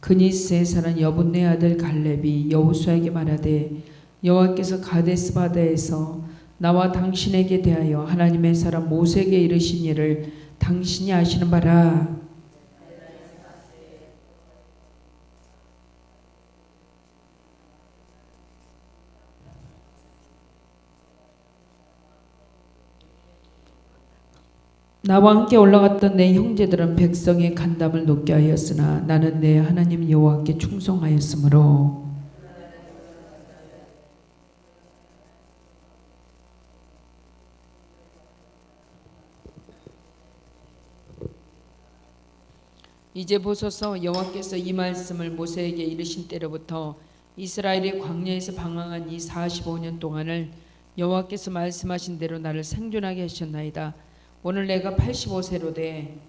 그니스에 사는 여분네 아들 갈렙이 여호수아에게 말하되 여호와께서 가데스 바다에서 나와 당신에게 대하여 하나님의 사람 모세에게 이르신 일을 당신이 아시는 바라. 나와 함께 올라갔던 내 형제들은 백성의 간담을 높게 하였으나 나는 내 하나님 여호와께 충성하였으므로 이제 보소서 여호와께서 이 말씀을 모세에게 이르신 때로부터 이스라엘이 광야에서 방황한 이 45년 동안을 여호와께서 말씀하신 대로 나를 생존하게 하셨나이다. 오늘 내가 85세로 돼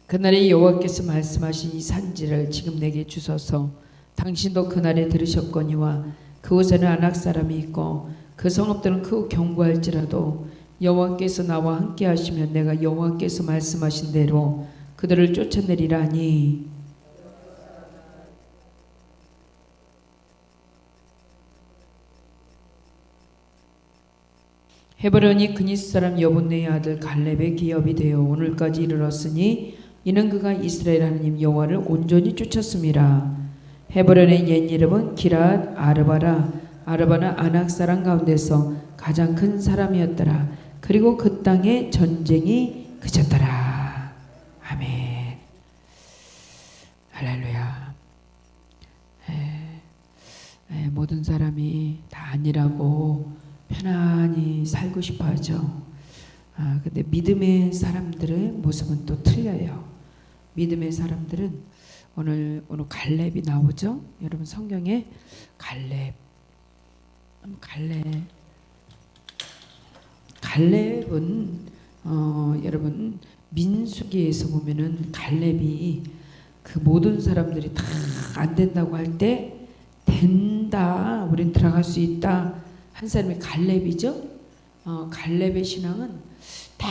그날에 여호와께서 말씀하신 이 산지를 지금 내게 주소서. 당신도 그날에 들으셨거니와 그곳에는 아낙 사람이 있고 그 성읍들은 크고 견고할지라도 여호와께서 나와 함께 하시면 내가 여호와께서 말씀하신 대로 그들을 쫓아내리라 하니 헤브론이 그니스 사람 여분네의 아들 갈렙의 기업이 되어 오늘까지 이르렀으니 이는 그가 이스라엘 하나님 여호와를 온전히 쫓았음이라. 헤브론의 옛 이름은 기럇 아르바라. 아르바는 아낙 사람 가운데서 가장 큰 사람이었더라. 그리고 그 땅에 전쟁이 그쳤더라. 아멘. 할렐루야. 모든 사람이 다 안일하고 편안히 살고 싶어 하죠. 근데 믿음의 사람들의 모습은 또 틀려요. 믿음의 사람들은 오늘 갈렙이 나오죠. 여러분 성경에 갈렙은 여러분 민수기에서 보면은 갈렙이 그 모든 사람들이 다 안 된다고 할 때 된다, 우린 들어갈 수 있다 한 사람이 갈렙이죠. 갈렙의 신앙은 다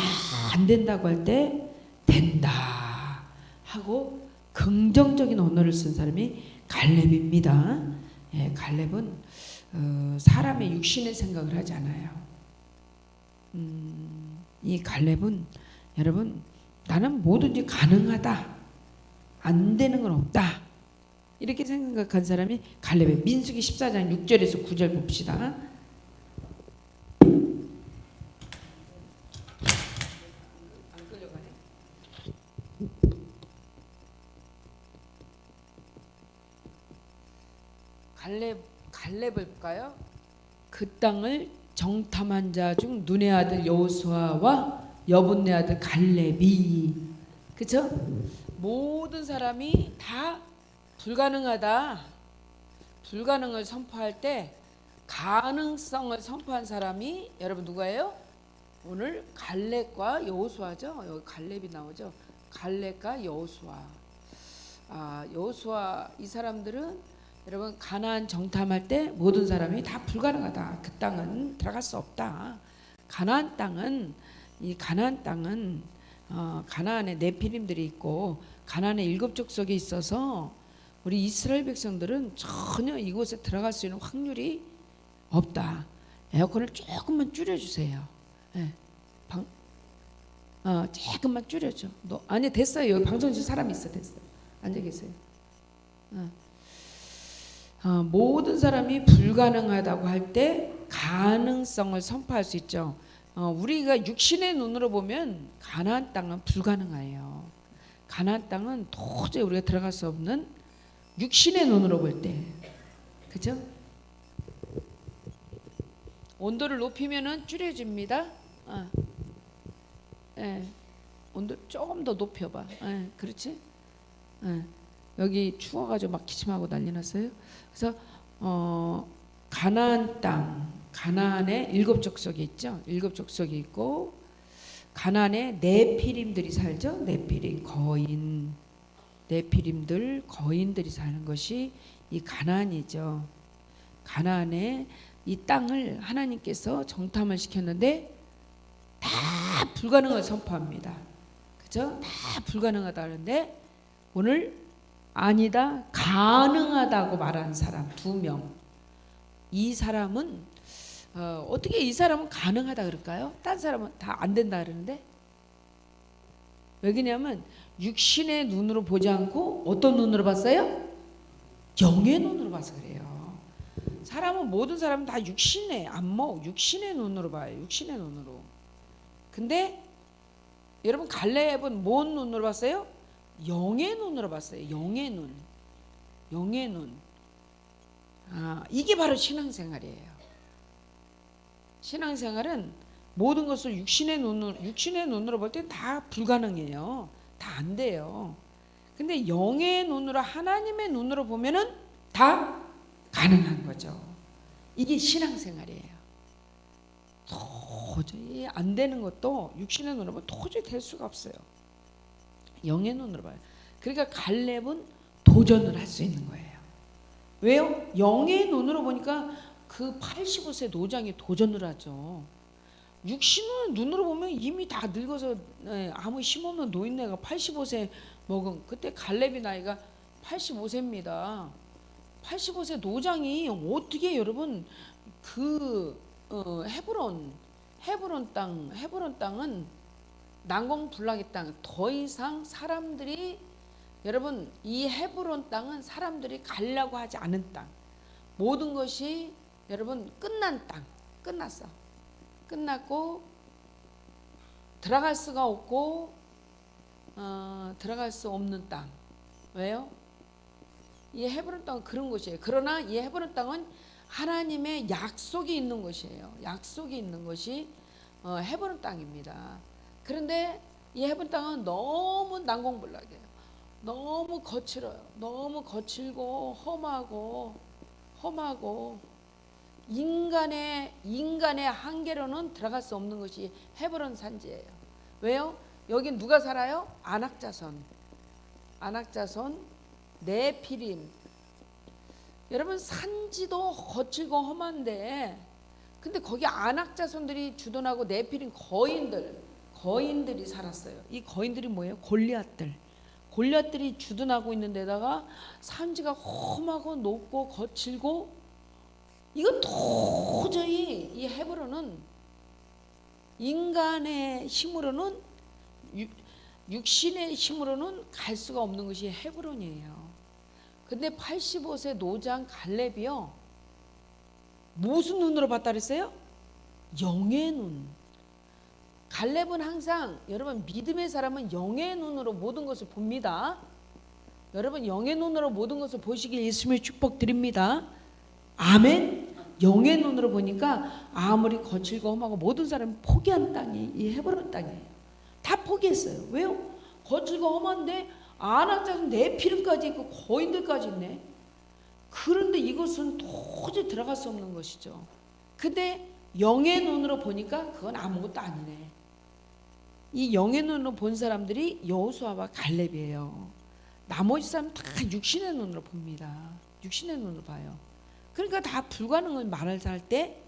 안 된다고 할 때 된다 하고 긍정적인 언어를 쓴 사람이 갈렙입니다. 갈렙은 사람의 육신의 생각을 하지 않아요. 이 갈렙은 여러분 나는 뭐든지 가능하다, 안 되는 건 없다 이렇게 생각한 사람이 갈렙의 민수기 14장 6절에서 9절 봅시다. 갈렙을 볼까요? 그 땅을 정탐한 자 중 눈의 아들 여호수아와 여분네 아들 갈렙이, 그쵸? 모든 사람이 다 불가능하다, 불가능을 선포할 때 가능성을 선포한 사람이 여러분 누구예요? 오늘 갈렙과 여호수아죠. 여기 갈렙이 나오죠. 갈렙과 여호수아. 여호수아 이 사람들은 여러분 가나안 정탐할 때 모든 사람이 다 불가능하다. 그 땅은 들어갈 수 없다. 가나안 땅은 가나안에 네피림들이 있고 가나안의 7 족속에 있어서 우리 이스라엘 백성들은 전혀 이곳에 들어갈 수 있는 확률이 없다. 에어컨을 조금만 줄여주세요. 조금만 줄여줘. 아니 됐어요. 여기 방송실 사람이 있어. 됐어요. 앉아 계세요. 모든 사람이 불가능하다고 할 때 가능성을 선포할 수 있죠. 우리가 육신의 눈으로 보면 가나안 땅은 불가능해요. 가나안 땅은 도저히 우리가 들어갈 수 없는, 육신의 눈으로 볼 때, 그죠? 온도를 높이면은 줄여집니다. 온도 조금 더 높여봐. 그렇지? 여기 추워가지고 막 기침하고 난리 났어요. 그래서 가나안 땅, 가나안에 7 족속이 있죠. 7 족속이 있고 가나안에 네피림들이 살죠. 네피림, 거인, 네피림들, 거인들이 사는 것이 이 가나안이죠. 가나안에 이 땅을 하나님께서 정탐을 시켰는데 다 불가능을 선포합니다. 그죠? 다 불가능하다 하는데 오늘 아니다 가능하다고 말하는 사람 2명. 이 사람은 어떻게 이 사람은 가능하다 그럴까요? 딴 사람은 다 안 된다 그러는데 왜 그러냐면 육신의 눈으로 보지 않고 어떤 눈으로 봤어요? 영의 눈으로 봐서 그래요. 사람은 모든 사람은 다 육신의 안목, 육신의 눈으로 봐요. 육신의 눈으로. 근데 여러분 갈렙은 뭔 눈으로 봤어요? 영의 눈으로 봤어요. 영의 눈. 영의 눈. 이게 바로 신앙생활이에요. 신앙생활은 모든 것을 육신의 눈으로 볼 때 다 불가능해요. 다 안 돼요. 근데 영의 눈으로 하나님의 눈으로 보면은 다 가능한 거죠. 이게 신앙생활이에요. 도저히 안 되는 것도 육신의 눈으로 보면 도저히 될 수가 없어요. 영의 눈으로 봐요. 그러니까 갈렙은 도전을 할 수 있는 거예요. 왜요? 영의 눈으로 보니까 그 85세 노장이 도전을 하죠. 육신은 눈으로 보면 이미 다 늙어서 아무 힘없는 노인네가 85세 먹은 그때 갈렙이 나이가 85세입니다. 85세 노장이 어떻게 여러분 그 헤브론 땅은 난공불락의 땅. 더 이상 사람들이 여러분 이 헤브론 땅은 사람들이 가려고 하지 않은 땅. 모든 것이 여러분 끝난 땅. 끝났어. 끝났고 들어갈 수가 없고 들어갈 수 없는 땅. 왜요? 이 헤브론 땅은 그런 곳이에요. 그러나 이 헤브론 땅은 하나님의 약속이 있는 곳이에요. 약속이 있는 것이 헤브론 땅입니다. 그런데 이 헤브론 땅은 너무 난공불락이에요. 너무 거칠어요. 너무 거칠고 험하고 인간의 한계로는 들어갈 수 없는 것이 헤브론 산지예요. 왜요? 여기 누가 살아요? 안악자손, 네피림. 여러분 산지도 거칠고 험한데 근데 거기 안악자손들이 주둔하고 네피림 거인들이 살았어요. 이 거인들이 뭐예요? 골리앗들이 주둔하고 있는 데다가 산지가 험하고 높고 거칠고 이건 도저히 이 헤브론은 인간의 힘으로는 육신의 힘으로는 갈 수가 없는 것이 헤브론이에요. 근데 85세 노장 갈렙이요. 무슨 눈으로 봤다 그랬어요? 영의 눈. 갈렙은 항상 여러분 믿음의 사람은 영의 눈으로 모든 것을 봅니다. 여러분 영의 눈으로 모든 것을 보시길 예수님의 축복 드립니다. 아멘. 영의 눈으로 보니까 아무리 거칠고 험하고 모든 사람이 포기한 땅이 이 헤브론 땅이에요. 다 포기했어요. 왜요? 거칠고 험한데 안악자손 네피림까지 있고 거인들까지 있네. 그런데 이것은 도저히 들어갈 수 없는 것이죠. 근데 영의 눈으로 보니까 그건 아무것도 아니네. 이 영의 눈으로 본 사람들이 여호수아와 갈렙이에요. 나머지 사람은 다 육신의 눈으로 봅니다. 육신의 눈으로 봐요. 그러니까 다 불가능을 말할 때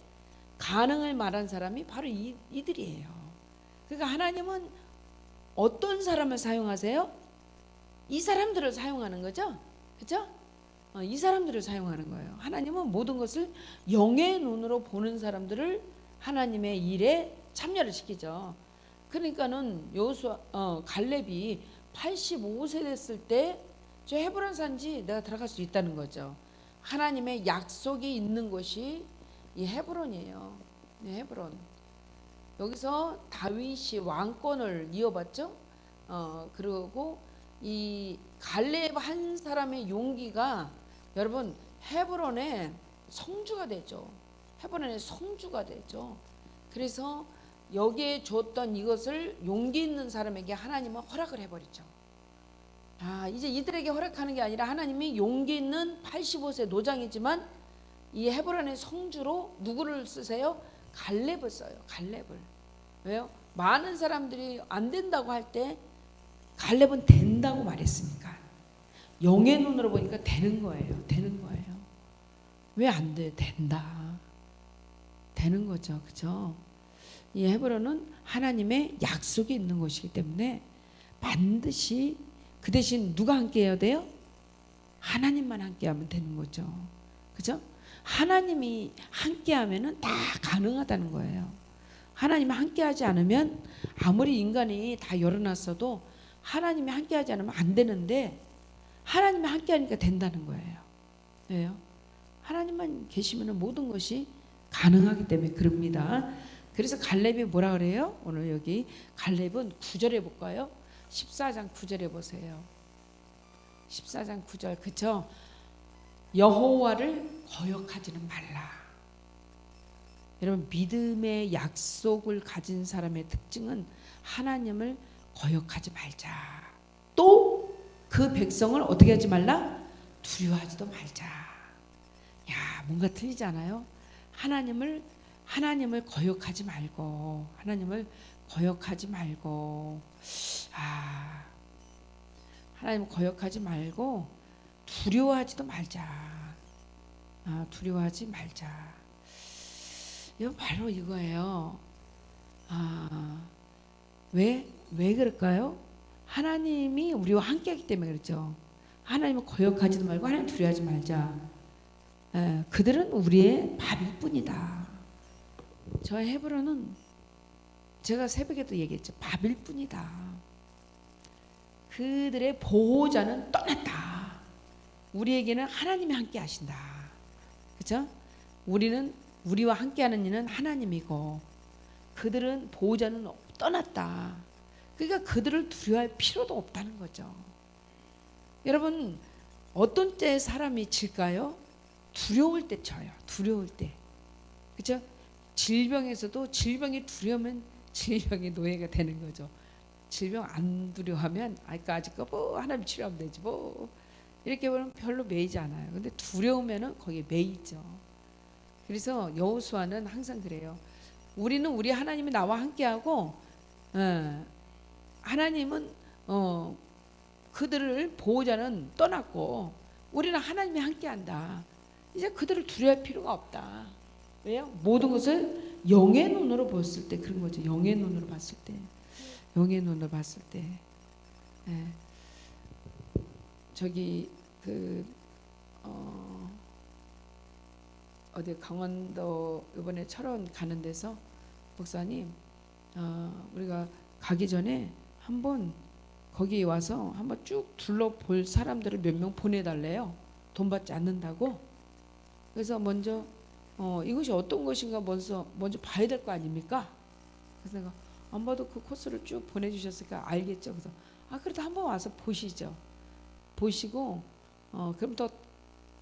가능을 말한 사람이 바로 이들이에요. 그러니까 하나님은 어떤 사람을 사용하세요? 이 사람들을 사용하는 거죠. 그렇죠? 이 사람들을 사용하는 거예요. 하나님은 모든 것을 영의 눈으로 보는 사람들을 하나님의 일에 참여를 시키죠. 그러니까는 갈렙이 85세 됐을 때 저 헤브론 산지 내가 들어갈 수 있다는 거죠. 하나님의 약속이 있는 곳이 이 헤브론이에요. 헤브론. 여기서 다윗이 왕권을 이어받죠. 그리고 이 갈렙 한 사람의 용기가 여러분 헤브론의 성주가 되죠. 헤브론의 성주가 되죠. 그래서 여기에 줬던 이것을 용기 있는 사람에게 하나님은 허락을 해버리죠. 이제 이들에게 허락하는 게 아니라 하나님이 용기 있는 85세 노장이지만 이 헤브론의 성주로 누구를 쓰세요? 갈렙을 써요. 갈렙을. 왜요? 많은 사람들이 안 된다고 할 때 갈렙은 된다고 말했으니까. 영의 눈으로 보니까 되는 거예요. 되는 거예요. 왜 안 돼? 된다. 되는 거죠. 그죠? 이 헤브론은 하나님의 약속이 있는 곳이기 때문에 반드시 그 대신 누가 함께 해야 돼요? 하나님만 함께 하면 되는 거죠. 그죠? 하나님이 함께 하면은 다 가능하다는 거예요. 하나님이 함께 하지 않으면 아무리 인간이 다 열어놨어도 하나님이 함께 하지 않으면 안 되는데 하나님이 함께 하니까 된다는 거예요. 왜요? 하나님만 계시면 모든 것이 가능하기 때문에 그럽니다. 그래서 갈렙이 뭐라 그래요? 오늘 여기 갈렙은 9절에 볼까요? 14장 9절에 보세요. 14장 9절 그쵸? 여호와를 거역하지는 말라. 여러분 믿음의 약속을 가진 사람의 특징은 하나님을 거역하지 말자. 또 그 백성을 어떻게 하지 말라? 두려워하지도 말자. 야, 뭔가 틀리지 않아요? 하나님을 거역하지 말고 하나님을 거역하지 말고 하나님을 거역하지 말고 두려워하지도 말자. 두려워하지 말자. 이거 바로 이거예요. 왜 그럴까요? 하나님이 우리와 함께하기 때문에 그렇죠. 하나님을 거역하지도 말고 하나님 두려워하지 말자. 그들은 우리의 밥일 뿐이다. 저 헤브론은 제가 새벽에도 얘기했죠. 밥일 뿐이다. 그들의 보호자는 떠났다. 우리에게는 하나님이 함께 하신다. 그렇죠? 우리와 함께하는 이는 하나님이고 그들은 보호자는 떠났다. 그러니까 그들을 두려워할 필요도 없다는 거죠. 여러분 어떤 때 사람이 질까요? 두려울 때 쳐요. 두려울 때. 그렇죠? 질병에서도 질병이 두려우면 질병의 노예가 되는 거죠. 질병 안 두려워하면 아직 뭐 하나님 치료하면 되지 뭐 이렇게 보면 별로 매이지 않아요. 근데 두려우면은 거기에 매이죠. 그래서 여호수아는 항상 그래요. 우리는 우리 하나님이 나와 함께하고 하나님은 그들을 보호자는 떠났고 우리는 하나님이 함께한다. 이제 그들을 두려워할 필요가 없다. 왜요? 모든 것을 영의 눈으로 봤을 때 그런 거죠. 영의 눈으로 봤을 때. 영의 눈으로 봤을 때. 저기 어디 강원도 이번에 철원 가는 데서 목사님 우리가 가기 전에 한번 거기 와서 한번 쭉 둘러볼 사람들을 몇 명 보내달래요. 돈 받지 않는다고. 그래서 먼저 이것이 어떤 것인가 먼저 봐야 될 거 아닙니까? 그래서 내가 안 봐도 그 코스를 쭉 보내주셨으니까 알겠죠. 그래서 그래도 한번 와서 보시죠. 보시고 그럼 더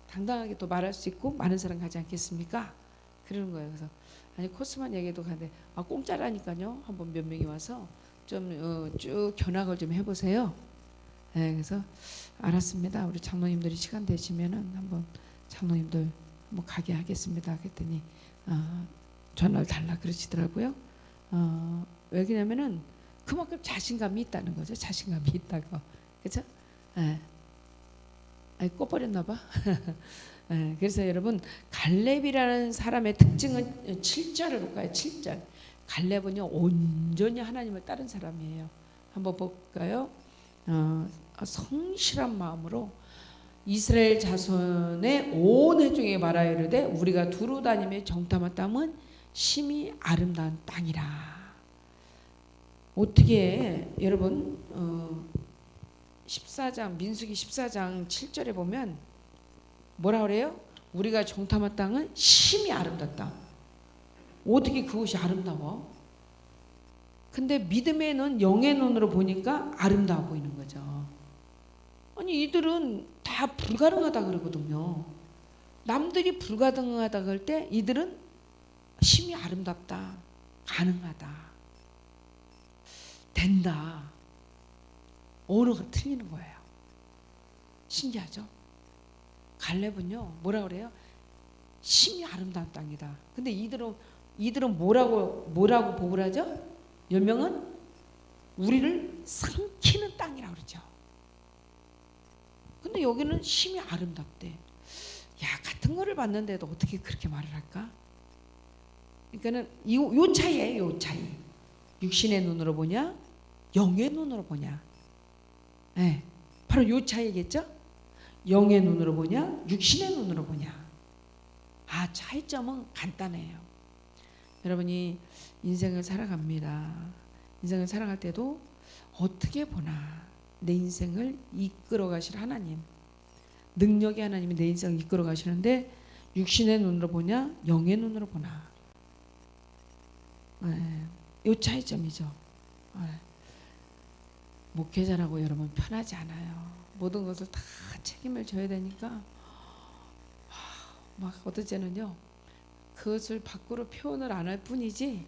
당당하게 또 말할 수 있고 많은 사람 가지 않겠습니까? 그러는 거예요. 그래서 아니 코스만 얘기해도 가는데 공짜라니까요. 한번 몇 명이 와서 좀 쭉 견학을 좀 해보세요. 네, 그래서 알았습니다. 우리 장로님들이 시간 되시면은 한번 장로님들 뭐 가게 하겠습니다. 그랬더니 전화를 달라 그러시더라고요. 왜 그러냐면은 그만큼 자신감이 있다는 거죠. 자신감이 있다고. 그렇죠? 네. 꽃 버렸나 봐. 네, 그래서 여러분 갈렙이라는 사람의 특징은 7절을 볼까요? 7절. 갈렙은요 온전히 하나님을 따른 사람이에요. 한번 볼까요? 성실한 마음으로 이스라엘 자손의 온 회중에 말하여 이르되 우리가 두루 다니며 정탐한 땅은 심히 아름다운 땅이라. 어떻게 여러분 14장 민수기 14장 7절에 보면 뭐라 그래요? 우리가 정탐한 땅은 심히 아름답다. 어떻게 그것이 아름다워? 근데 믿음에는 영의 눈으로 보니까 아름다워 보이는 거죠. 아니 이들은 다 불가능하다 그러거든요. 남들이 불가능하다 그럴 때 이들은 심히 아름답다. 가능하다. 된다. 언어가 틀리는 거예요. 신기하죠? 갈렙은요 뭐라 그래요? 심히 아름다운 땅이다. 근데 이들은 뭐라고 보고를 하죠? 열명은 우리를 삼키는 땅이라고 그러죠. 근데 여기는 심히 아름답대. 야, 같은 거를 봤는데도 어떻게 그렇게 말을 할까? 그러니까는 요 차이예요. 요 차이. 육신의 눈으로 보냐, 영의 눈으로 보냐. 네, 바로 요 차이겠죠? 영의 눈으로 보냐, 육신의 눈으로 보냐. 차이점은 간단해요. 여러분이 인생을 살아갑니다. 인생을 살아갈 때도 어떻게 보나, 내 인생을 이끌어 가실 하나님, 능력의 하나님이 내 인생을 이끌어 가시는데 육신의 눈으로 보냐, 영의 눈으로 보나. 이 차이점이죠. 목회자라고 여러분 편하지 않아요. 모든 것을 다 책임을 져야 되니까 막 어떨 때는요, 그것을 밖으로 표현을 안 할 뿐이지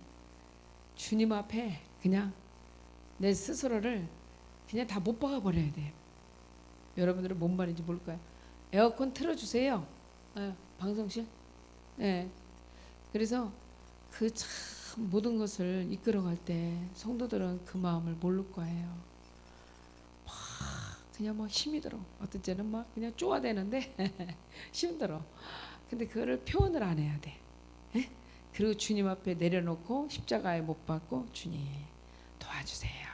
주님 앞에 그냥 내 스스로를 그냥 다 못 박아 버려야 돼요. 여러분들은 뭔 말인지 모를 거예요. 에어컨 틀어주세요. 방송실. 그래서 그 참 모든 것을 이끌어갈 때 성도들은 그 마음을 모를 거예요. 막 그냥 막 힘이 들어. 어떤 때는 막 그냥 쪼아대는데 힘들어. 근데 그거를 표현을 안 해야 돼. 그리고 주님 앞에 내려놓고 십자가에 못 박고 주님 도와주세요.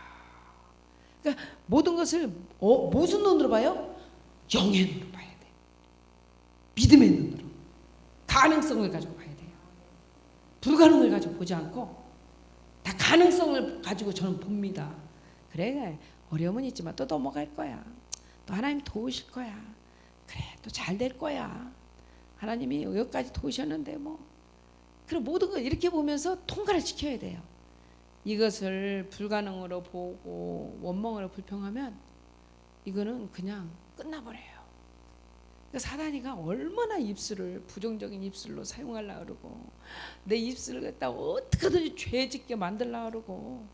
그러니까 모든 것을 무슨 눈으로 봐요? 영의 눈으로 봐야 돼. 믿음의 눈으로. 가능성을 가지고 봐야 돼요. 불가능을 가지고 보지 않고 다 가능성을 가지고 저는 봅니다. 그래, 어려움은 있지만 또 넘어갈 거야. 또 하나님 도우실 거야. 그래, 또 잘 될 거야. 하나님이 여기까지 도우셨는데 뭐. 그럼 모든 걸 이렇게 보면서 통과를 시켜야 돼요. 이것을 불가능으로 보고 원망으로 불평하면 이거는 그냥 끝나버려요. 그러니까 사단이가 얼마나 입술을 부정적인 입술로 사용하려고 그러고 내 입술을 갖다 어떻게든지 죄짓게 만들려고 그러고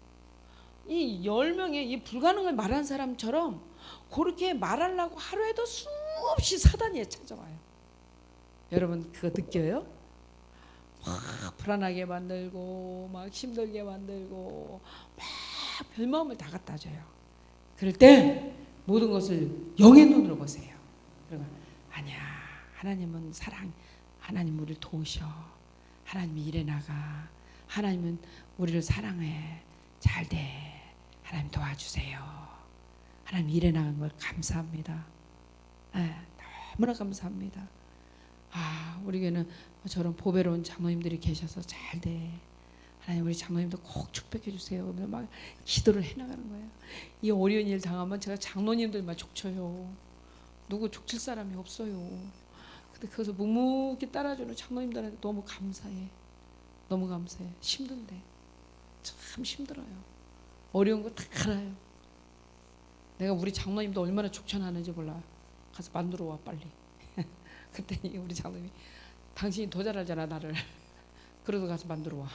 이 10명의 이 불가능을 말한 사람처럼 그렇게 말하려고 하루에도 수없이 사단이 찾아와요. 여러분 그거 느껴요? 막 불안하게 만들고 막 힘들게 만들고 막 별마음을 다 갖다 줘요. 그럴 때 모든 것을 영의 눈으로 보세요. 그러면 아니야, 하나님은 사랑, 하나님 우리를 도우셔, 하나님이 일해 나가, 하나님은 우리를 사랑해, 잘 돼, 하나님 도와주세요, 하나님 일해 나간 걸 감사합니다. 너무나 감사합니다. 우리 교회는 저런 보배로운 장로님들이 계셔서 잘 돼. 하나님 우리 장로님도 꼭 축복해 주세요. 그러면서 막 기도를 해나가는 거예요. 이 어려운 일 당하면 제가 장로님들만 족쳐요. 누구 족칠 사람이 없어요. 근데 그것을 묵묵히 따라주는 장로님들한테 너무 감사해. 너무 감사해. 힘든데 참 힘들어요. 어려운 거 다 알아요. 내가 우리 장로님도 얼마나 족쳐나는지 몰라. 가서 만들어 와 빨리. 그랬더니 우리 장로님이 당신이 더 잘 알잖아 나를. 그래도 가서 만들어 와.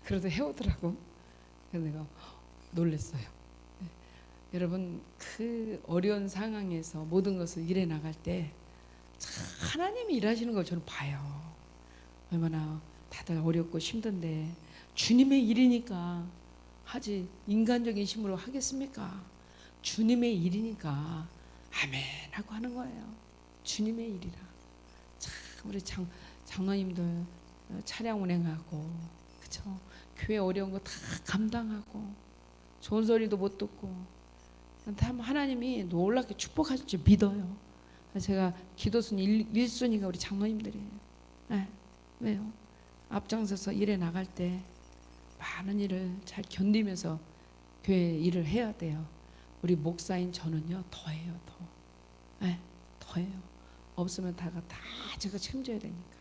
그래도 해오더라고. 그래서 내가 놀랬어요. 여러분 그 어려운 상황에서 모든 것을 일해 나갈 때 하나님이 일하시는 걸 저는 봐요. 얼마나 다들 어렵고 힘든데 주님의 일이니까 하지 인간적인 힘으로 하겠습니까? 주님의 일이니까 아멘 하고 하는 거예요. 주님의 일이라. 참 우리 장로님들 차량 운행하고 그쵸? 교회 어려운 거 다 감당하고 좋은 소리도 못 듣고 하나님이 놀랍게 축복하실 줄 믿어요. 제가 기도순위 1순위가 우리 장로님들이에요. 왜요? 앞장서서 일에 나갈 때 많은 일을 잘 견디면서 교회 일을 해야 돼요. 우리 목사인 저는요 더해요. 더해요. 없으면 다 제가 책임져야 되니까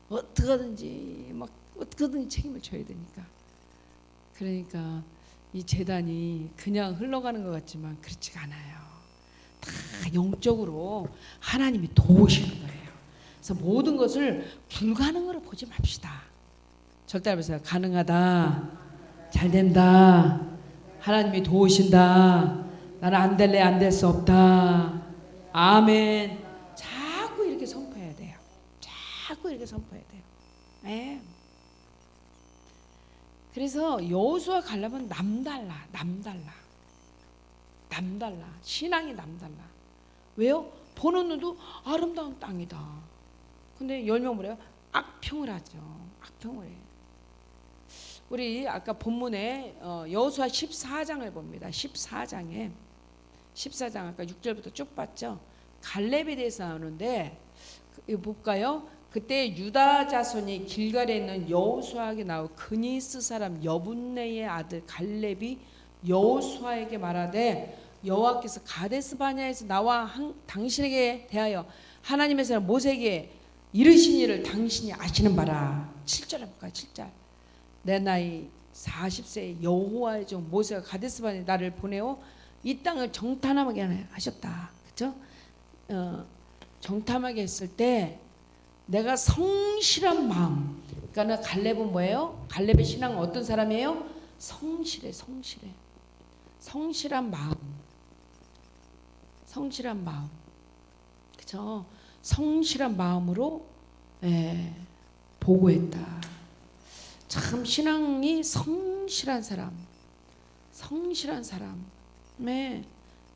어떻게든지 책임을 져야 되니까. 그러니까 이 재단이 그냥 흘러가는 것 같지만 그렇지가 않아요. 다 영적으로 하나님이 도우시는 거예요. 그래서 모든 것을 불가능으로 보지 맙시다. 절대 하면서 가능하다, 잘 된다, 하나님이 도우신다, 나는 안 될래 안 될 수 없다, 아멘. 자꾸 이렇게 선포해야 돼요. 자꾸 이렇게 선포해야 돼요. 그래서 여호수아 가려면 남달라. 신앙이 남달라. 왜요? 보는 눈도 아름다운 땅이다. 근데 10명 뭐래요? 악평을 하죠. 악평을 해. 우리 아까 본문에 여호수아 14장을 봅니다. 14장에 14장 아까 6절부터 쭉 봤죠. 갈렙에 대해서 나오는데 이거 볼까요? 그때 유다 자손이 길갈에 있는 여호수아에게 나오 그니스 사람 여분네의 아들 갈렙이 여호수아에게 말하되 여호와께서 가데스 바냐에서 나와 당신에게 대하여 하나님의 사람 모세에게 이르신 일을 당신이 아시는 바라. 7절에 볼까요? 7절. 내 나이 40세에 여호와의 종 모세가 가데스 바냐에 나를 보내어 이 땅을 정탐하게 하셨다. 그렇죠? 정탐하게 했을 때 내가 성실한 마음. 그러니까 갈렙은 뭐예요? 갈렙의 신앙은 어떤 사람이에요? 성실해. 성실한 마음. 성실한 마음. 그렇죠? 성실한 마음으로 보고했다. 참 신앙이 성실한 사람.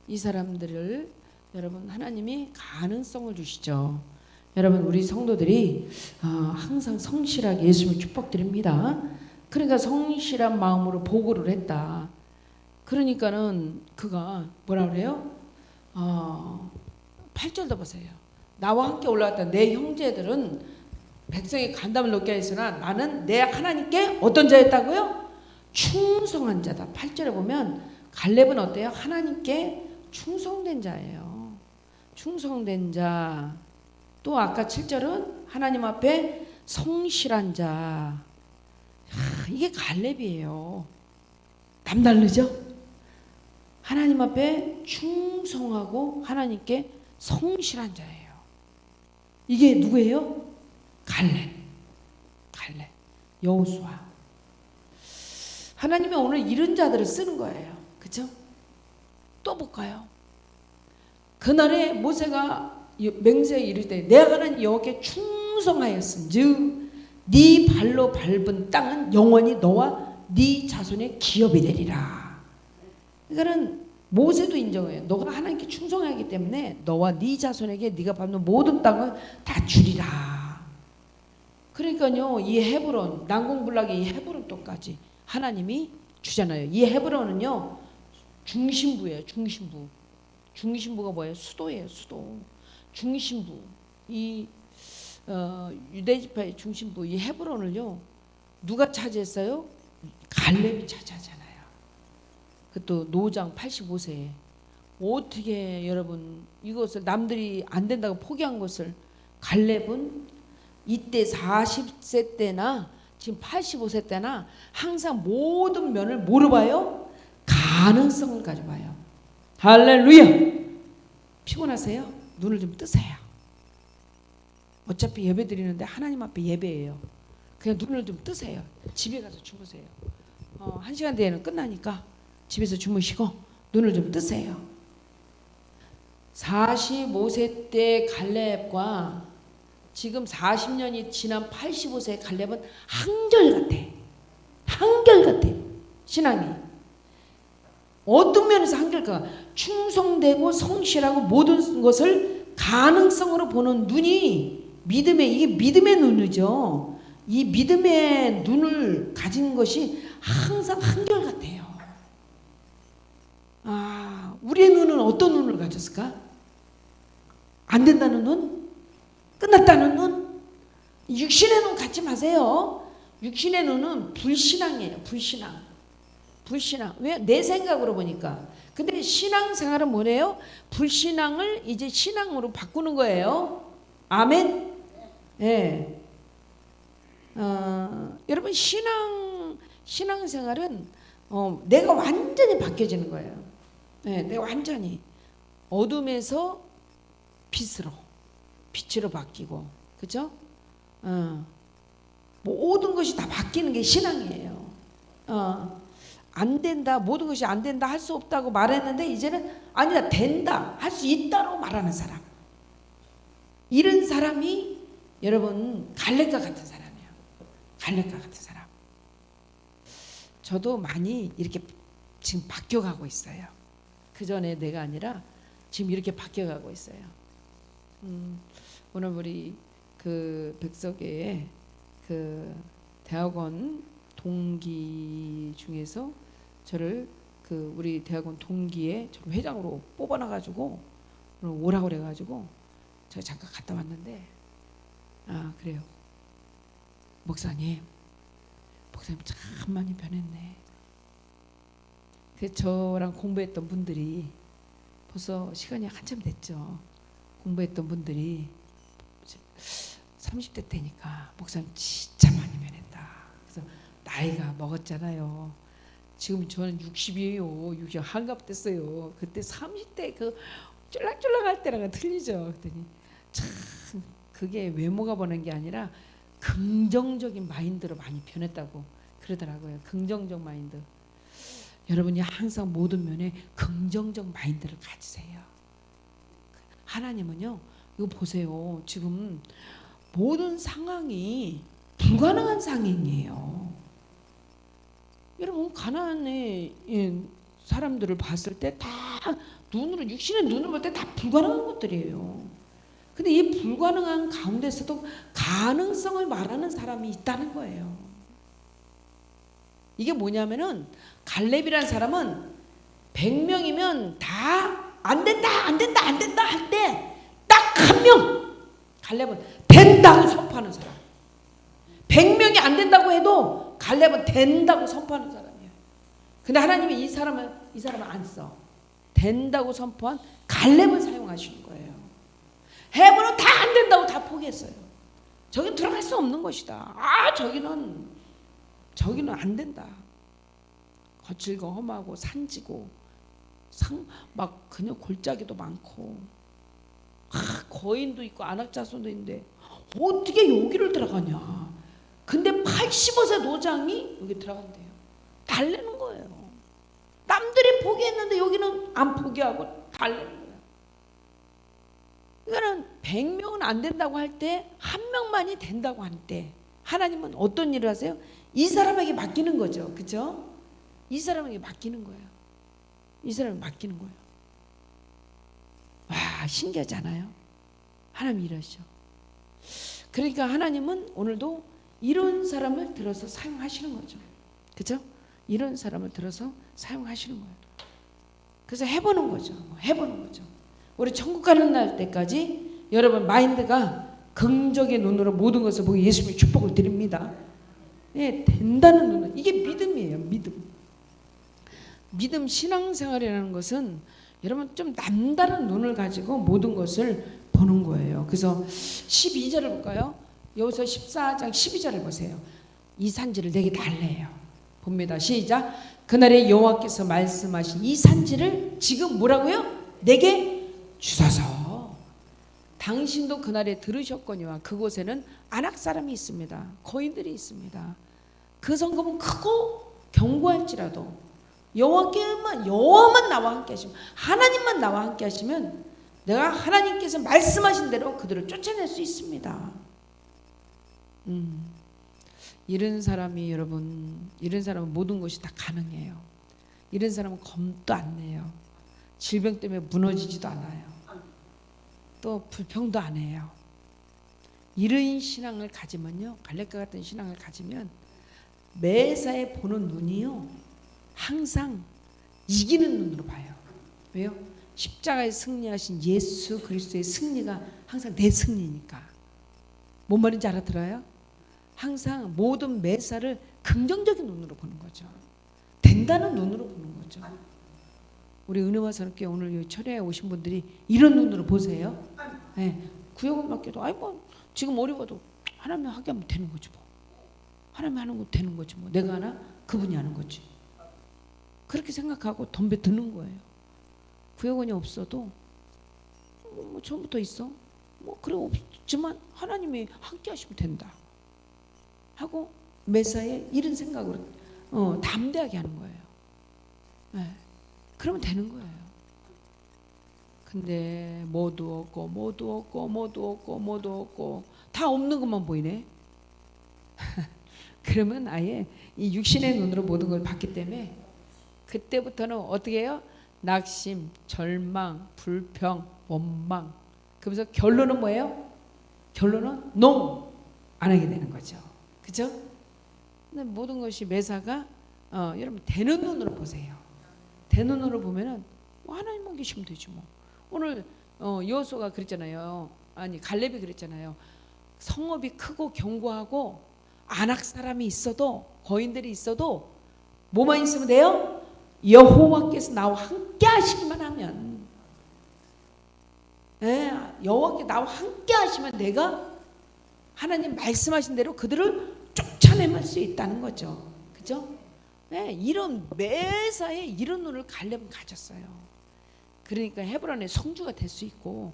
이 사람들을 여러분 하나님이 가능성을 주시죠. 여러분 우리 성도들이 항상 성실하게 예수님을 축복드립니다. 그러니까 성실한 마음으로 보고를 했다. 그러니까는 그가 뭐라 그래요? 8절도 보세요. 나와 함께 올라왔다 내 형제들은 백성의 간담을 높게 했으나 나는 내 하나님께 어떤 자였다고요? 충성한 자다. 8절에 보면 갈렙은 어때요? 하나님께 충성된 자예요. 충성된 자. 또 아까 7절은 하나님 앞에 성실한 자. 이게 갈렙이에요. 남다르죠? 하나님 앞에 충성하고 하나님께 성실한 자예요. 이게 누구예요? 갈렙. 여호수아. 하나님이 오늘 이런 자들을 쓰는 거예요. 그렇죠? 또 볼까요? 그날에 모세가 맹세에 이르되 내가 하나님 여호와께 충성하였은즉 네 발로 밟은 땅은 영원히 너와 네 자손의 기업이 되리라. 그러니까는 모세도 인정해요. 너가 하나님께 충성하기 때문에 너와 네 자손에게 네가 밟는 모든 땅을 다 주리라. 그러니까요, 이 헤브론 난공불락의 이 헤브론 땅까지 하나님이 주잖아요. 이 헤브론은요 중심부예요. 중심부가 뭐예요? 수도예요. 수도. 중심부. 이 유대지파의 중심부 이 헤브론을요 누가 차지했어요? 갈렙이 차지하잖아요. 그것도 노장 85세에 어떻게 여러분 이것을 남들이 안 된다고 포기한 것을 갈렙은 이때 40세 때나 지금 85세 때나 항상 모든 면을 뭐로 봐요? 가능성을 가져봐요. 할렐루야. 피곤하세요? 눈을 좀 뜨세요. 어차피 예배 드리는데 하나님 앞에 예배예요. 그냥 눈을 좀 뜨세요. 집에 가서 주무세요. 1시간 뒤에는 끝나니까 집에서 주무시고 눈을 좀 뜨세요. 45세 때 갈렙과 지금 40년이 지난 85세 갈렙은 한결같아. 신앙이 어떤 면에서 한결같아? 충성되고 성실하고 모든 것을 가능성으로 보는 눈이 이게 믿음의 눈이죠. 이 믿음의 눈을 가진 것이 항상 한결같아요. 우리의 눈은 어떤 눈을 가졌을까? 안 된다는 눈? 끝났다는 눈? 육신의 눈 갖지 마세요. 육신의 눈은 불신앙이에요. 불신앙. 왜? 내 생각으로 보니까. 근데 신앙생활은 뭐래요? 불신앙을 이제 신앙으로 바꾸는 거예요. 아멘? 예. 여러분 신앙생활은 내가 완전히 바뀌어지는 거예요. 네, 내가 완전히 어둠에서 빛으로 바뀌고, 그죠? 모든 것이 다 바뀌는 게 신앙이에요. 안 된다, 모든 것이 안 된다, 할 수 없다고 말했는데 이제는 아니다, 된다, 할 수 있다고 말하는 사람. 이런 사람이 여러분 갈렙과 같은 사람이에요. 갈렙과 같은 사람. 저도 많이 이렇게 지금 바뀌어가고 있어요. 그 전에 내가 아니라 지금 이렇게 바뀌어가고 있어요. 오늘 우리 그 백석에 그 대학원 동기 중에서 저를 그 우리 대학원 동기에 저를 회장으로 뽑아놔가지고 오라고 그래가지고 제가 잠깐 갔다 왔는데 그래요. 목사님 참 많이 변했네. 그 저랑 공부했던 분들이 벌써 시간이 한참 됐죠. 공부했던 분들이 30대 때니까 목사님 진짜 많이 변했다. 그래서 나이가 먹었잖아요. 지금 저는 60이에요. 60 한갑 됐어요. 그때 30대 그 쫄랑쫄랑할 때랑은 틀리죠. 그랬더니 참 그게 외모가 보는 게 아니라 긍정적인 마인드로 많이 변했다고 그러더라고요. 긍정적 마인드. 여러분이 항상 모든 면에 긍정적 마인드를 가지세요. 하나님은요, 이거 보세요. 지금 모든 상황이 불가능한 상황이에요. 여러분 가나안의 사람들을 봤을 때 다 눈으로 육신의 눈으로 볼 때 다 불가능한 것들이에요. 근데 이 불가능한 가운데서도 가능성을 말하는 사람이 있다는 거예요. 이게 뭐냐면은 갈렙이라는 사람은 100명이면 다 안 된다 할 때 딱 한 명 갈렙은 된다고 선포하는 사람. 100명이 안 된다고 해도 갈렙은 된다고 선포하는 사람이에요. 근데 하나님이 이 사람은 안 써. 된다고 선포한 갈렙을 사용하시는 거예요. 헤브론 다 안 된다고 다 포기했어요. 저긴 들어갈 수 없는 것이다. 저기는 안 된다. 거칠고 험하고 산지고 막 그냥 골짜기도 많고 거인도 있고 안악자손도 있는데 어떻게 여기를 들어가냐. 근데 85세 노장이 여기 들어간대요. 달래는 거예요. 남들이 포기했는데 여기는 안 포기하고 달래는 거예요. 이거는 100명은 안 된다고 할 때 한 명만이 된다고 할 때 하나님은 어떤 일을 하세요? 이 사람에게 맡기는 거죠. 그렇죠? 이 사람에게 맡기는 거예요. 이 사람에게 맡기는 거예요. 와, 신기하지 않아요? 하나님 일하시죠. 그러니까 하나님은 오늘도 이런 사람을 들어서 사용하시는 거죠. 그렇죠? 이런 사람을 들어서 사용하시는 거예요. 그래서 해보는 거죠. 우리 천국 가는 날 때까지 여러분 마인드가 긍정의 눈으로 모든 것을 보고 예수님의 축복을 드립니다. 예, 된다는 눈은 이게 믿음이에요. 믿음 신앙생활이라는 것은 여러분 좀 남다른 눈을 가지고 모든 것을 보는 거예요. 그래서 12절을 볼까요? 여기서 14장 12절을 보세요. 이 산지를 내게 달래요. 봅니다. 시작. 그날에 여호와께서 말씀하신 이 산지를 지금 뭐라고요? 내게 주소서. 당신도 그날에 들으셨거니와 그곳에는 안악 사람이 있습니다. 거인들이 있습니다. 그 성읍은 크고 견고할지라도 여호와만 나와 함께 하시면, 하나님만 나와 함께 하시면 내가 하나님께서 말씀하신 대로 그들을 쫓아낼 수 있습니다. 이런 사람이 여러분, 이런 사람은 모든 것이 다 가능해요. 이런 사람은 겁도 안 내요. 질병 때문에 무너지지도 않아요. 또 불평도 안 해요. 이런 신앙을 가지면요, 갈렙과 같은 신앙을 가지면 매사에 보는 눈이요 항상 이기는 눈으로 봐요. 왜요? 십자가에 승리하신 예수 그리스도의 승리가 항상 내 승리니까. 뭔 말인지 알아들어요? 항상 모든 매사를 긍정적인 눈으로 보는 거죠. 된다는 눈으로 보는 거죠. 우리 은혜와 사랑교회 오늘 이 철회에 오신 분들이 이런 눈으로 보세요. 네. 구역은 맡겨도 뭐 지금 어려워도 하나님 하게 하면 되는 거지 뭐. 하나님 하는 거 되는 거지 뭐. 내가 하나 그분이 하는 거지. 그렇게 생각하고 덤벼드는 거예요. 구역원이 없어도 뭐 처음부터 있어. 뭐 그래 없지만 하나님이 함께 하시면 된다. 하고 매사에 이런 생각으로 담대하게 하는 거예요. 네. 그러면 되는 거예요. 근데 뭐도 없고 다 없는 것만 보이네. 그러면 아예 이 육신의 눈으로 모든 걸 봤기 때문에 그때부터는 어떻게 해요? 낙심, 절망, 불평, 원망. 그래서 결론은 뭐예요? 결론은 NO 안 하게 되는 거죠. 그죠? 근데 모든 것이 매사가 여러분 되는 눈으로 보세요. 되는 눈으로 보면은 하나님만 계시면 되지 뭐. 오늘 여호수아가 그랬잖아요. 아니 갈렙이 그랬잖아요. 성읍이 크고 견고하고 안악 사람이 있어도 거인들이 있어도 뭐만 있으면 돼요? 여호와께서 나와 함께 하시기만 하면, 여호와께 나와 함께 하시면 내가 하나님 말씀하신 대로 그들을 쫓아내볼 수 있다는 거죠. 그죠? 이런 매사에 이런 눈을 갈렙은 가졌어요. 그러니까 헤브론의 성주가 될 수 있고,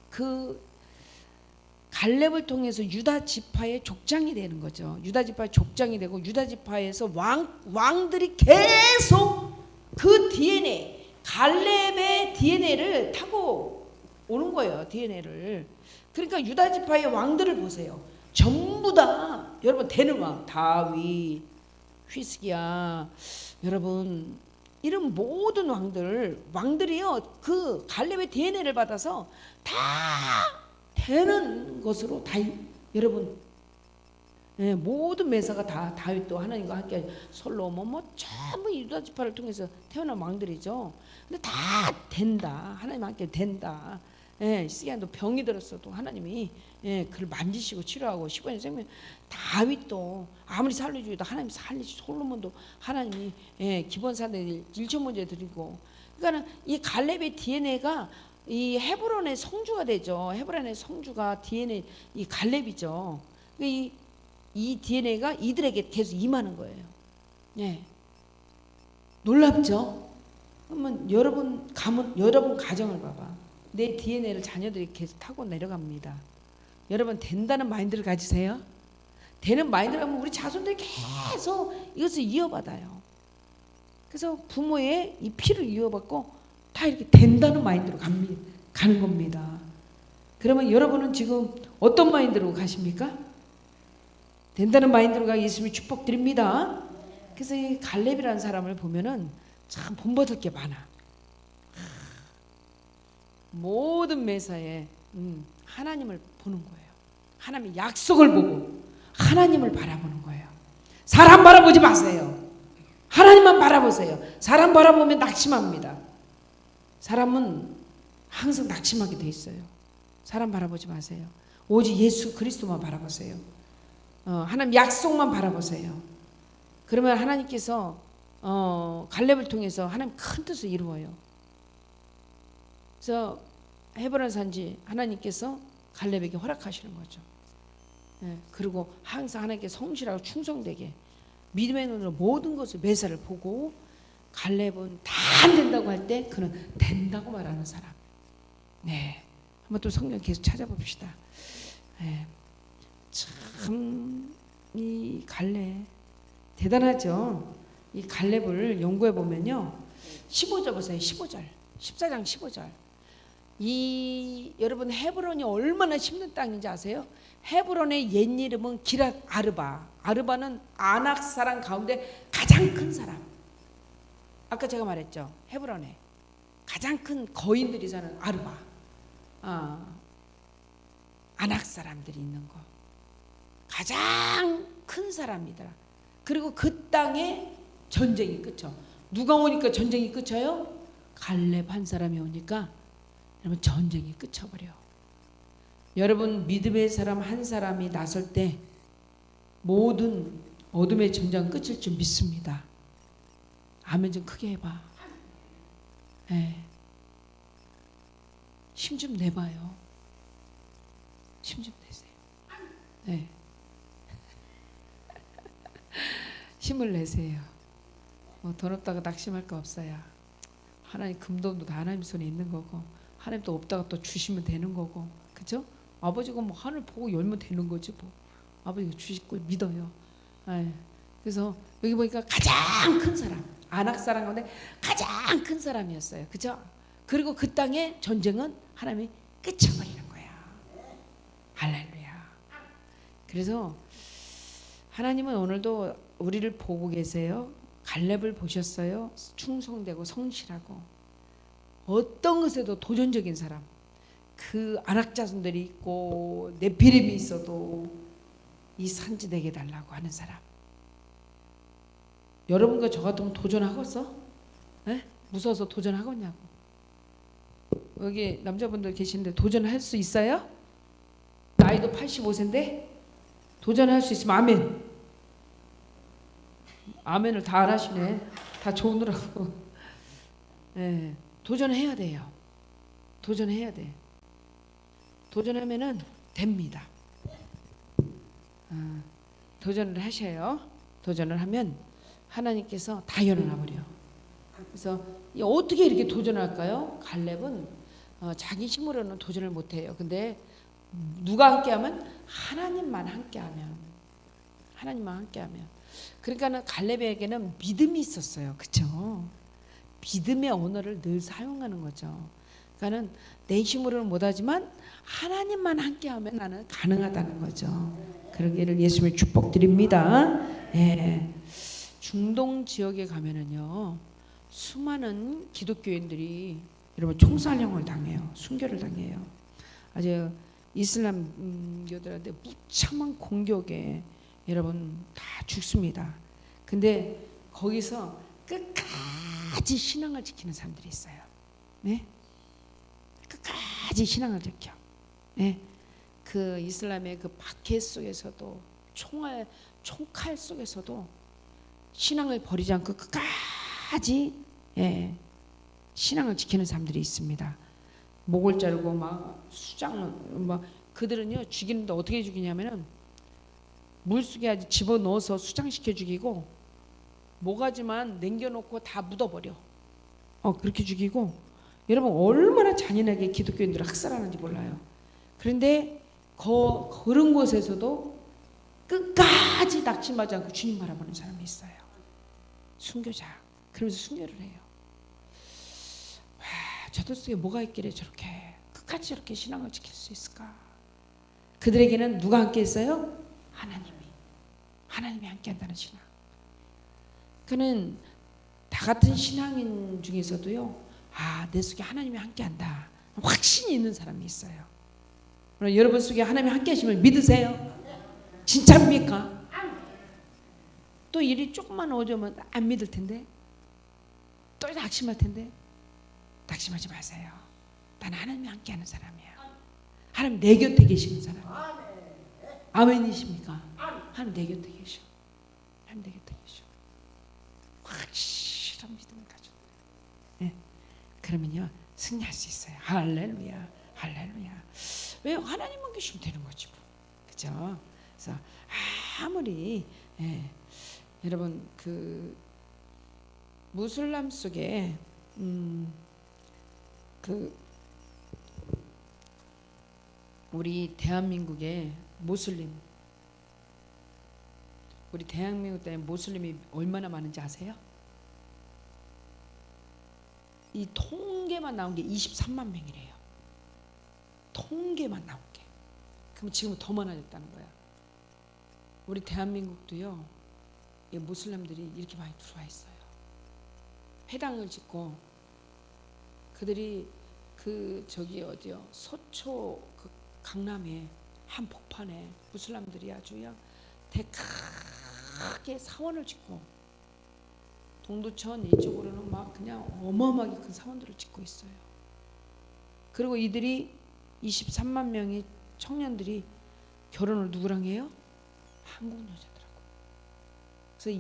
그 갈렙을 통해서 유다 지파의 족장이 되는 거죠. 유다 지파의 족장이 되고 유다 지파에서 왕들이 계속 그 DNA, 갈렙의 DNA를 타고 오는 거예요. DNA를. 그러니까 유다 지파의 왕들을 보세요. 전부 다 여러분 되는 왕, 다윗, 히스기야, 여러분 이런 모든 왕들이요 그 갈렙의 DNA를 받아서 다 되는 것으로 다 여러분 모든 매사가 다 다윗도 하나님과 함께 솔로몬 뭐 전부 유다 지파를 통해서 태어난 왕들이죠. 근데 다 된다. 하나님 함께 된다. 시기한도 병이 들었어도 하나님이 그를 만지시고 치료하고 15년 생명. 다윗도 아무리 살려주기도 하나님 살리시. 솔로몬도 하나님이 기본 사대 1천 문제 드리고. 그러니까는 이 갈렙의 DNA가 이 헤브론의 성주가 되죠. 헤브론의 성주가 DNA 이 갈렙이죠. 이 DNA가 이들에게 계속 임하는 거예요. 놀랍죠? 그러면 여러분 가정을 봐봐. 내 DNA를 자녀들이 계속 타고 내려갑니다. 여러분 된다는 마인드를 가지세요. 되는 마인드를 하면 우리 자손들이 계속 이것을 이어받아요. 그래서 부모의 이 피를 이어받고 다 이렇게 된다는 마인드로 가는 겁니다. 그러면 여러분은 지금 어떤 마인드로 가십니까? 된다는 마인드로 가기 예수님이 축복드립니다. 그래서 이 갈렙이라는 사람을 보면은 참 본받을 게 많아. 모든 매사에 하나님을 보는 거예요. 하나님의 약속을 보고 하나님을 바라보는 거예요. 사람 바라보지 마세요. 하나님만 바라보세요. 사람 바라보면 낙심합니다. 사람은 항상 낙심하게 돼 있어요. 사람 바라보지 마세요. 오직 예수 그리스도만 바라보세요. 하나님 약속만 바라보세요. 그러면 하나님께서 갈렙을 통해서 하나님 큰 뜻을 이루어요. 그래서 헤브론 산지 하나님께서 갈렙에게 허락하시는 거죠. 그리고 항상 하나님께 성실하고 충성되게 믿음의 눈으로 모든 것을 매사를 보고, 갈렙은 다 안 된다고 할 때 그는 된다고 말하는 사람. 한번 또 성경 계속 찾아봅시다. 참 이 갈렙 대단하죠. 이 갈렙을 연구해 보면요, 15절 보세요. 15절, 14장 15절. 이 여러분 헤브론이 얼마나 힘든 땅인지 아세요? 헤브론의 옛 이름은 기랏 아르바. 아르바는 아낙 사람 가운데 가장 큰 사람. 아까 제가 말했죠. 헤브론에 가장 큰 거인들이 사는 아르바. 아낙 사람들이 있는 거. 가장 큰 사람이더라. 그리고 그 땅에 전쟁이 끝쳐. 누가 오니까 전쟁이 끝쳐요? 갈렙 한 사람이 오니까 여러분 전쟁이 끝쳐버려. 여러분 믿음의 사람 한 사람이 나설 때 모든 어둠의 전쟁 끝일 줄 믿습니다. 아멘 좀 크게 해봐. 힘 좀 내봐요. 힘 좀 내세요. 힘을 내세요. 돈 없다가 낙심할 거 없어요. 하나님 금돈도 다 하나님 손에 있는 거고, 하나님 또 없다가 또 주시면 되는 거고, 그죠? 아버지가 뭐 하늘 보고 열면 되는 거지 뭐. 아버지가 주실 걸 믿어요. 그래서 여기 보니까 가장 큰 사람, 아낙 사람 가운데 가장 큰 사람이었어요. 그죠? 그리고 그 땅의 전쟁은 하나님이 끝쳐버리는 거야. 할렐루야. 그래서 하나님은 오늘도 우리를 보고 계세요. 갈렙을 보셨어요. 충성되고 성실하고 어떤 것에도 도전적인 사람. 그 안악자손들이 있고 네피림이 있어도 이 산지 내게 달라고 하는 사람. 여러분과 저 같으면 도전하겠어? 에? 무서워서 도전하겠냐고. 여기 남자분들 계시는데 도전할 수 있어요? 나이도 85세인데 도전할 수 있으면 아멘. 아멘을 다 안 하시네. 다 좋으라고. 네, 도전해야 돼요. 도전해야 돼. 도전하면은 됩니다. 도전을 하셔요. 도전을 하면 하나님께서 다 열어놔버려. 그래서 어떻게 이렇게 도전할까요? 갈렙은 자기 힘으로는 도전을 못해요. 근데 누가 함께하면 하나님만 함께하면, 하나님만 함께하면. 그러니까는 갈렙에게는 믿음이 있었어요. 그렇죠? 믿음의 언어를 늘 사용하는 거죠. 그러니까는 내 힘으로는 못하지만 하나님만 함께하면 나는 가능하다는 거죠. 그러기를 예수님의 축복드립니다. 예. 중동 지역에 가면은요, 수많은 기독교인들이 여러분 총살형을 당해요. 순교를 당해요. 아주 이슬람교들한테 무참한 공격에 여러분 다 죽습니다. 근데 거기서 끝까지 신앙을 지키는 사람들이 있어요. 네? 끝까지 신앙을 지켜. 네? 그 이슬람의 그 박해 속에서도 총칼 속에서도 신앙을 버리지 않고 끝까지 신앙을 지키는 사람들이 있습니다. 목을 자르고 막 수장을 막 그들은요 죽이는데 어떻게 죽이냐면은 물속에 아주 집어 넣어서 수장시켜 죽이고 모가지만 남겨놓고 다 묻어버려. 그렇게 죽이고 여러분 얼마나 잔인하게 기독교인들을 학살하는지 몰라요. 그런데 그런 곳에서도 끝까지 낙심하지 않고 주님 바라보는 사람이 있어요. 순교자. 그러면서 순교를 해요. 저들 속에 뭐가 있길래 저렇게 끝까지 저렇게 신앙을 지킬 수 있을까? 그들에게는 누가 함께 했어요? 하나님이 함께 한다는 신앙. 그는 다 같은 신앙인 중에서도요, 내 속에 하나님이 함께 한다. 확신이 있는 사람이 있어요. 여러분 속에 하나님이 함께 하심을 믿으세요? 진짜입니까? 또 일이 조금만 어려우면 안 믿을 텐데, 또 낙심할 텐데, 낙심하지 마세요. 나는 하나님이 함께 하는 사람이야. 하나님 내 곁에 계시는 사람이야. 아멘이십니까? 하나님 내 곁에 계셔. 하나님 내 곁에 계셔. 확실한 믿음을 가져. 네. 그러면요 승리할 수 있어요. 할렐루야, 할렐루야. 왜 하나님만 계시면 되는 거지 뭐. 그죠? 그래서 아무리 여러분 그 무슬람 속에 그 우리 대한민국의 모슬림, 우리 대한민국 때 모슬림이 얼마나 많은지 아세요? 이 통계만 나온 게 23만 명이래요. 통계만 나온 게. 그럼 지금 더 많아졌다는 거야. 우리 대한민국도요, 이 모슬람들이 이렇게 많이 들어와 있어요. 회당을 짓고 그들이 그 저기 어디요, 서초 그 강남에 한 복판에 무슬람들이 아주요 크게 사원을 짓고, 동두천 이쪽으로는 막 그냥 어마어마하게 큰 사원들을 짓고 있어요. 그리고 이들이 23만 명의 청년들이 결혼을 누구랑 해요? 한국 여자들하고. 그래서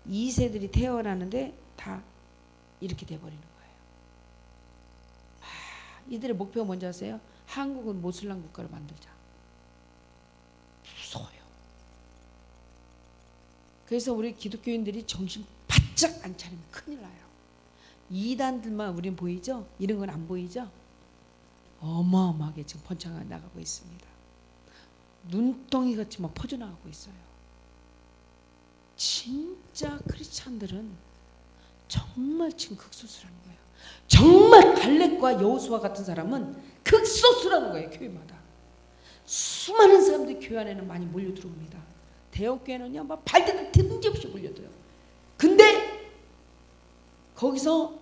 2세들이 태어나는데 다 이렇게 돼버리는 거예요. 이들의 목표가 뭔지 아세요? 한국은 모슬람 국가를 만들자. 무서워요. 그래서 우리 기독교인들이 정신 바짝 안 차리면 큰일 나요. 이단들만 우린 보이죠? 이런 건 안 보이죠? 어마어마하게 지금 번창해 나가고 있습니다. 눈덩이같이 막 퍼져나가고 있어요. 진짜 크리스찬들은 정말 지금 극소수라는 거예요. 정말 갈렙과 여호수아 같은 사람은 극소수라는 거예요. 교회마다 수많은 사람들이 교회 안에는 많이 몰려 들어옵니다. 대형교회는요 막 발대는 틈지 없이 몰려들어요. 근데 거기서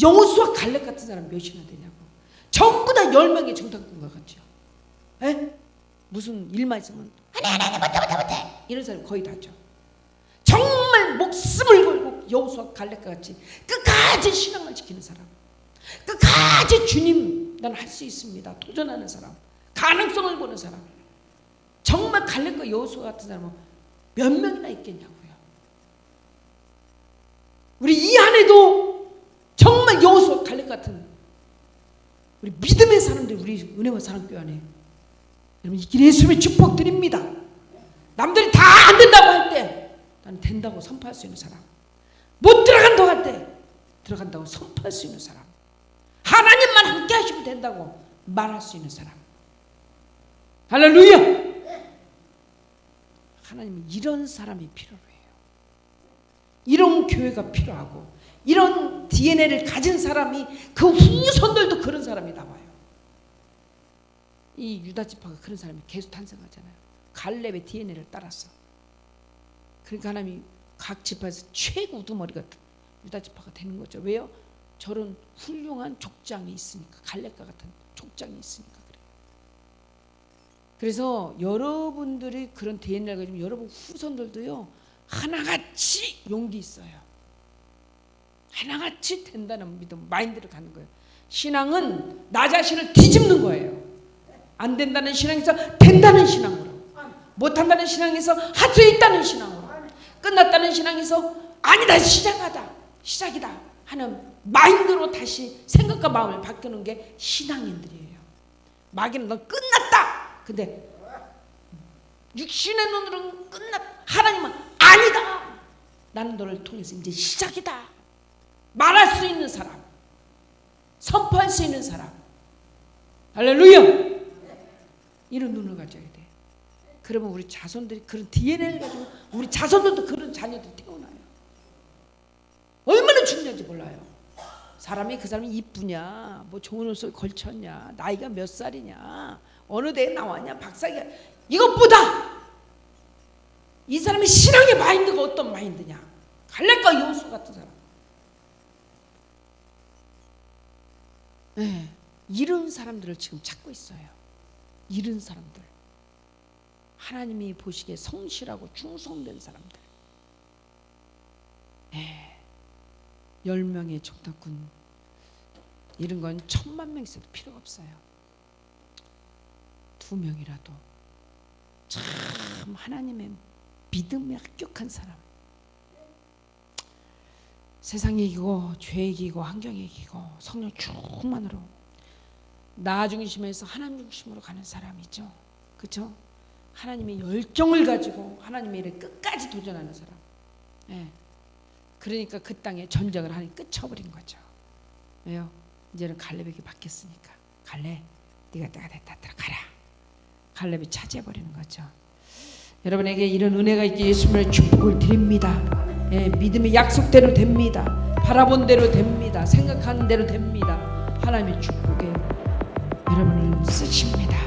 여호수아 갈렙 같은 사람 몇이나 되냐고. 전부 다 10명의 정탐꾼과 같죠. 에? 무슨 일만 있으면 하나님 못해 이런 사람이 거의 다죠. 정말 목숨을 걸고 여호수아 갈렙과 같이 끝까지 신앙을 지키는 사람, 끝까지 주님 난 할 수 있습니다 도전하는 사람, 가능성을 보는 사람. 정말 갈렙과 여호수아 같은 사람은 몇 명이나 있겠냐고요. 우리 이 안에도 정말 여호수아 갈렙 같은 우리 믿음의 사람들이 우리 은혜와 사랑교회 안에, 여러분 이 길에 예수님의 축복 드립니다. 남들이 다 안 된다고 할 때 나는 된다고 선포할 수 있는 사람, 못 들어간다고 할 때 들어간다고 선포할 수 있는 사람, 하나님만 함께 하시면 된다고 말할 수 있는 사람. 할렐루야. 하나님은 이런 사람이 필요해요. 이런 교회가 필요하고 이런 DNA를 가진 사람이, 그 후손들도 그런 사람이 나와요. 이 유다 지파가 그런 사람이 계속 탄생하잖아요. 갈렙의 DNA를 따랐어. 그러니까 하나님이 각 지파에서 최고 우두머리 같은 유다 지파가 되는 거죠. 왜요? 저런 훌륭한 족장이 있으니까, 갈렙과 같은 족장이 있으니까 그래요. 그래서 여러분들이 그런 DNA를 가지면 여러분 후손들도요 하나같이 용기 있어요. 하나같이 된다는 믿음, 마인드를 갖는 거예요. 신앙은 나 자신을 뒤집는 거예요. 안 된다는 신앙에서 된다는 신앙으로, 못한다는 신앙에서 할 수 있다는 신앙으로, 끝났다는 신앙에서 아니다 시작이다 하는 마인드로 다시 생각과 마음을 바꾸는 게 신앙인들이에요. 마귀는 넌 끝났다. 근데 육신의 눈으로는 하나님은 아니다. 나는 너를 통해서 이제 시작이다. 말할 수 있는 사람, 선포할 수 있는 사람. 할렐루야. 이런 눈을 가져야 돼. 그러면 우리 자손들이 그런 DNA를 가지고 우리 자손들도 그런 자녀들이 태어나요. 얼마나 중요한지 몰라요. 사람이 그 사람이 이쁘냐, 뭐 좋은 옷을 걸쳤냐, 나이가 몇 살이냐, 어느 대에 나왔냐, 박사가, 이것보다 이 사람의 신앙의 마인드가 어떤 마인드냐. 갈렙과 여호수아 같은 사람. 네, 이런 사람들을 지금 찾고 있어요. 이런 사람들, 하나님이 보시기에 성실하고 충성된 사람들. 네, 10명의 정탐꾼, 이런 건 1000만 명 있어도 필요가 없어요. 2명이라도 참 하나님의 믿음에 합격한 사람. 세상이 이기고 죄 이기고 환경이 이기고 성령 충만으로 나 중심에서 하나님 중심으로 가는 사람이죠. 그렇죠? 하나님의 열정을 가지고 하나님의 일에 끝까지 도전하는 사람. 네. 그러니까 그 땅에 전쟁을 하니 끝쳐버린 거죠. 왜요? 이제는 갈렙에게 바뀌었으니까. 갈렙, 네가 때가 됐다, 들어가라. 갈렙이 차지해버리는 거죠. 여러분에게 이런 은혜가 있게 예수님의 축복을 드립니다. 예, 믿음의 약속대로 됩니다. 바라본 대로 됩니다. 생각하는 대로 됩니다. 하나님의 축복에 여러분을 쓰십니다.